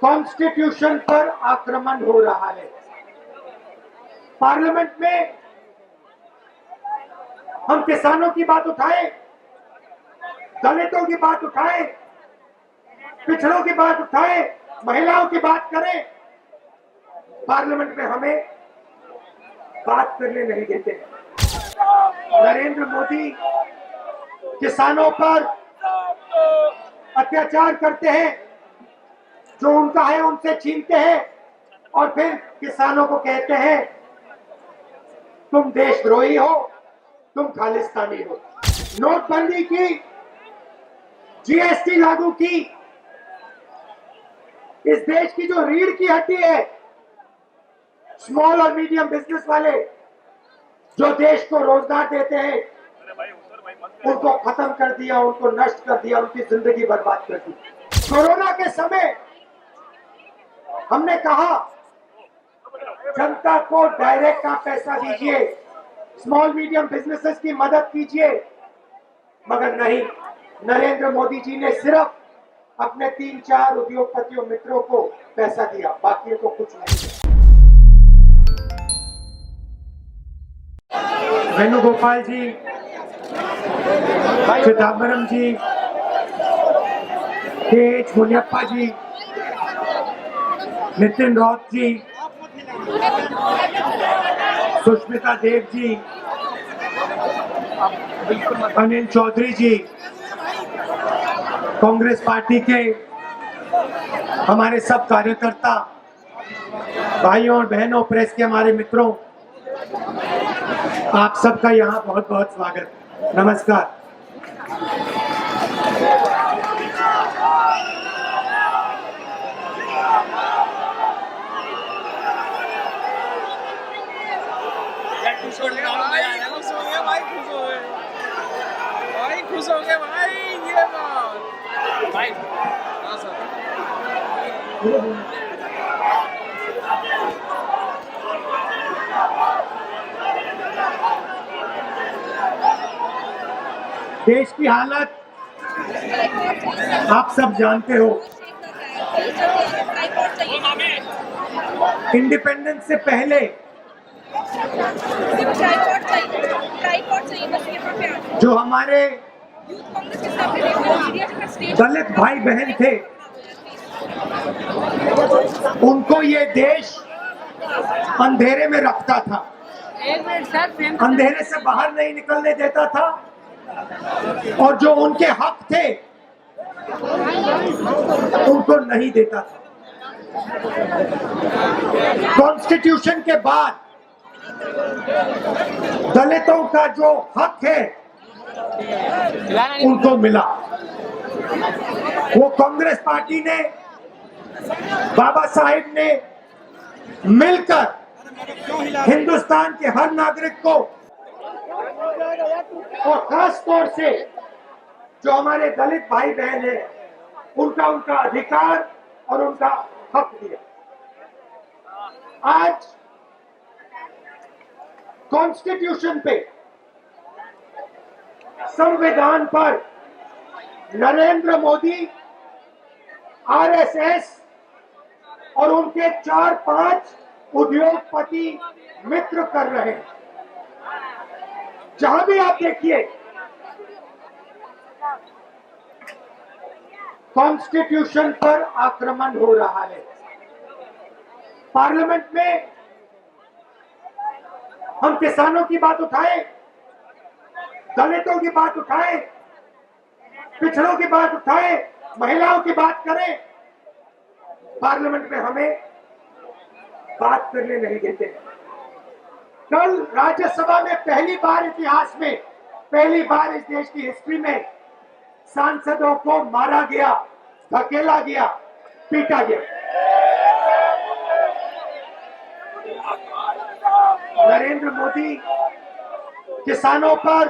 Constitution पर आक्रमण हो रहा है। पार्लियामेंट में हम किसानों की बात उठाएं, दलितों की बात उठाएं, पिछड़ों की बात उठाएं, महिलाओं की बात करें, पार्लियामेंट में हमें बात करने नहीं देते। नरेंद्र मोदी किसानों पर अत्याचार करते हैं, जो उनका है उनसे छीनते हैं और फिर किसानों को कहते हैं तुम देशद्रोही हो, तुम खालिस्तानी हो। नोटबंदी की, जीएसटी लागू की, इस देश की जो रीढ़ की हड्डी है, स्मॉल और मीडियम बिजनेस वाले जो देश को रोजगार देते हैं, उनको खत्म कर दिया, उनको नष्ट कर दिया, उनकी जिंदगी बर्बाद कर दी। कोरोना के समय हमने कहा जनता को डायरेक्ट का पैसा दीजिए, स्मॉल मीडियम बिजनेसेस की मदद कीजिए, मगर नहीं, नरेंद्र मोदी जी ने सिर्फ अपने 3-4 उद्योगपतियों मित्रों को पैसा दिया, बाकियों को कुछ नहीं दिया। वेणुगोपाल जी, चिदम्बरम जी, के मुनियप्पा जी, नितिन राउत जी, सुष्मिता देव जी, अनिल चौधरी जी, कांग्रेस पार्टी के हमारे सब कार्यकर्ता भाइयों और बहनों, प्रेस के हमारे मित्रों, आप सबका यहाँ बहुत बहुत स्वागत। नमस्कार। खुश हो गए भाई, ये बात भाई। हाँ सर। देश की हालत आप सब जानते हो। इंडिपेंडेंस से पहले जो हमारे दलित भाई बहन थे, उनको ये देश अंधेरे में रखता था, अंधेरे से बाहर नहीं निकलने देता था, और जो उनके हक थे उनको नहीं देता था। कॉन्स्टिट्यूशन के बाद दलितों का जो हक है उनको मिला। वो कांग्रेस पार्टी ने, बाबा साहिब ने मिलकर हिंदुस्तान के हर नागरिक को, और खास तौर से जो हमारे दलित भाई बहन हैं, उनका अधिकार और उनका हक दिया। आज कॉन्स्टिट्यूशन पे, संविधान पर नरेंद्र मोदी, आरएसएस और उनके 4-5 उद्योगपति मित्र कर रहे हैं। जहां भी आप देखिए, कॉन्स्टिट्यूशन पर आक्रमण हो रहा है। पार्लियामेंट में हम किसानों की बात उठाएं, दलितों की बात उठाएं, पिछड़ों की बात उठाएं, महिलाओं की बात करें, पार्लियामेंट में हमें बात करने नहीं देते। कल राज्यसभा में पहली बार इतिहास में, पहली बार इस देश की हिस्ट्री में सांसदों को मारा गया, धकेला गया, पीटा गया। नरेंद्र मोदी किसानों पर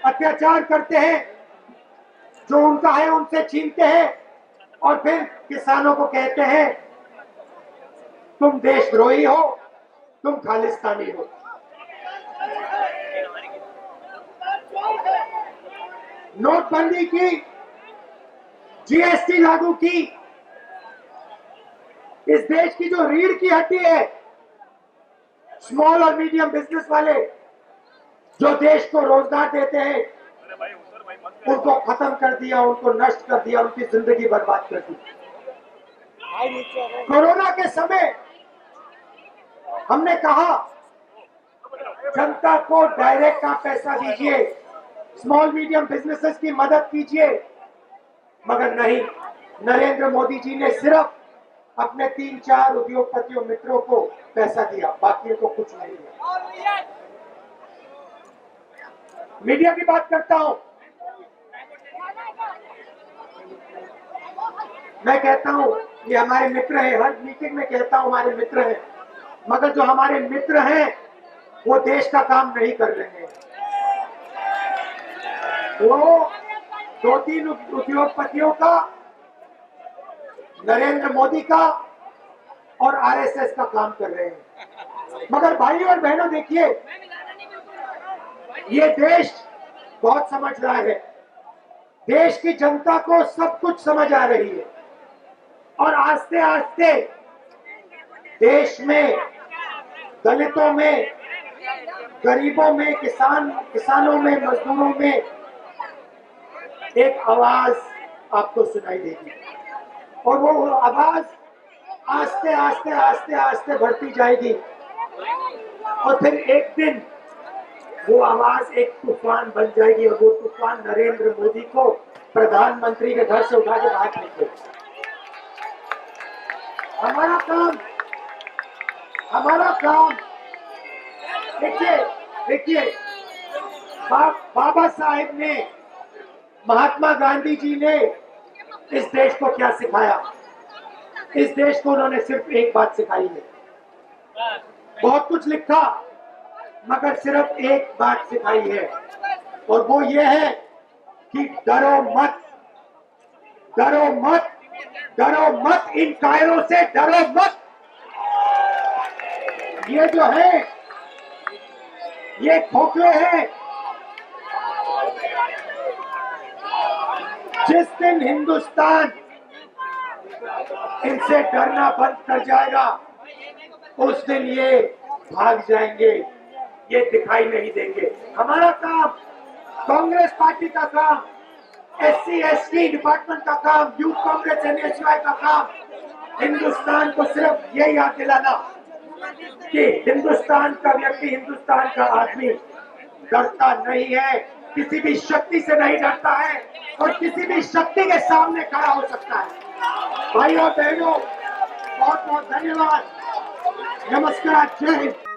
अत्याचार करते हैं, जो उनका है उनसे छीनते हैं और फिर किसानों को कहते हैं तुम देशद्रोही हो, तुम खालिस्तानी हो। नोटबंदी की, जीएसटी लागू की, इस देश की जो रीढ़ की हड्डी है, स्मॉल और मीडियम बिजनेस वाले जो देश को रोजगार देते हैं, उनको खत्म कर दिया, उनको नष्ट कर दिया, उनकी जिंदगी बर्बाद कर दी। कोरोना के समय हमने कहा जनता को डायरेक्ट आप पैसा दीजिए, स्मॉल मीडियम बिजनेसेस की मदद कीजिए, मगर नहीं, नरेंद्र मोदी जी ने सिर्फ अपने 3-4 उद्योगपतियों मित्रों को पैसा दिया, बाकी को कुछ नहीं दिया। मीडिया की बात करता हूं, मैं कहता हूं ये हमारे मित्र हैं, हर मीटिंग में कहता हूं हमारे मित्र हैं, मगर जो हमारे मित्र हैं वो देश का काम नहीं कर रहे हैं। वो 2-3 उद्योगपतियों का, नरेंद्र मोदी का और आरएसएस का काम कर रहे हैं। मगर भाइयों और बहनों देखिए, ये देश बहुत समझदार है, देश की जनता को सब कुछ समझ आ रही है और आस्ते आस्ते देश में दलितों में, गरीबों में, किसानों में, मजदूरों में एक आवाज आपको सुनाई देगी और वो आवाज आस्ते आस्ते आस्ते आस्ते बढ़ती जाएगी और फिर एक दिन वो आवाज एक तूफान बन जाएगी और वो तूफान नरेंद्र मोदी को प्रधानमंत्री के घर से उठा के बाहर फेंकेगा। हमारा काम देखिए बाबा साहेब ने, महात्मा गांधी जी ने इस देश को क्या सिखाया? इस देश को उन्होंने सिर्फ एक बात सिखाई है। बहुत कुछ लिखा मगर सिर्फ एक बात सिखाई है और वो ये है कि डरो मत, डरो मत, डरो मत, इन कायरों से डरो मत। ये जो है ये खोखले हैं। जिस दिन हिंदुस्तान इनसे डरना बंद कर जाएगा उस दिन ये भाग जाएंगे, ये दिखाई नहीं देंगे। हमारा काम, कांग्रेस पार्टी का काम, SC/ST डिपार्टमेंट का काम, यूथ कांग्रेस NSY का काम हिंदुस्तान को सिर्फ ये याद दिलाना कि हिंदुस्तान का व्यक्ति, हिंदुस्तान का आदमी डरता नहीं है, किसी भी शक्ति से नहीं डरता है और किसी भी शक्ति के सामने खड़ा हो सकता है। भाइयों बहनों, बहुत बहुत धन्यवाद, नमस्कार, जय हिंद।